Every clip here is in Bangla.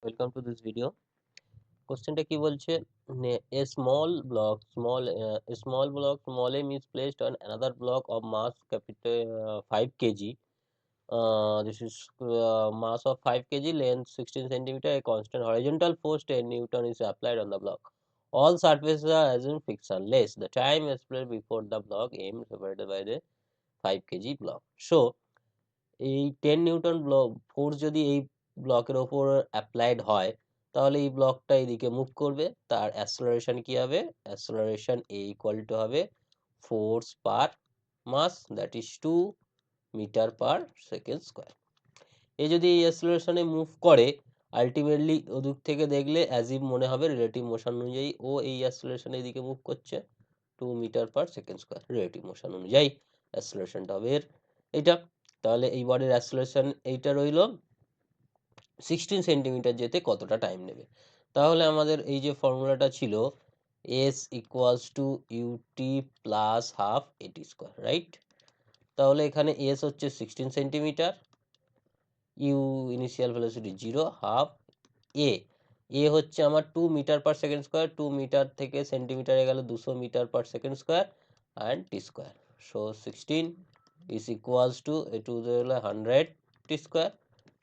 welcome to this video. কোশ্চেনটা কি বলছে, a small block small m is placed on another block of mass capital 5 kg. This is mass of 5 kg, length 16 centimeter. A constant horizontal force 10 newton is applied on the block. All surfaces are assumed frictionless. The time explained before the block m separated by the 5 kg block. So এই 10 নিউটন ফোর্স যদি এই ব্লকের ওপর অ্যাপ্লাইড হয়, তাহলে এই ব্লকটা এইদিকে মুভ করবে। তার অ্যাসেলারেশন কি হবে? অ্যাসেলারেশন এ ইকুয়াল টু হবে force per mass, that is 2 metre per second square. এ যদি এই অ্যাসেলারেশনে মুভ করে, আলটিমেটলি ওদিক থেকে দেখলে অ্যাজ ইফ মনে হবে রিলেটিভ মোশন অনুযায়ী ও এই অ্যাসেলারেশন এদিকে মুভ করছে 2 metre per second square. Relative motion অনুযায়ী অ্যাসেলারেশনটা হবে এইটা। তাহলে এই বডির অ্যাসেলারেশন এইটা রইল 16 সেন্টিমিটার যেতে কতটা টাইম নেবে। তাহলে আমাদের এই যে ফর্মুলাটা ছিল s equals to u t plus half a t square, right? তাহলে এখানে s হচ্ছে 16 centimetre, u initial velocity 0, half a হচ্ছে আমার 2 metre per second square, 2 metre থেকে সেন্টিমিটারে গেলে 200 metre per second square, and t square. So 16 is equals to a to the 100 t square.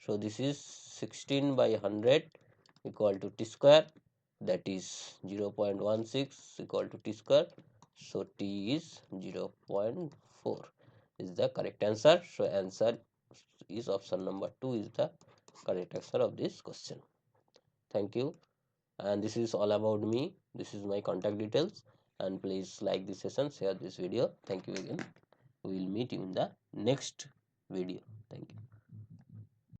So this is 16 by 100 equal to t square, that is 0.16 equal to t square. So t is 0.4 is the correct answer. So answer is option number 2 is the correct answer of this question. Thank you, and this is all about me. This is my contact details, and please like this session, share this video. Thank you again. We will meet you in the next video. Thank you.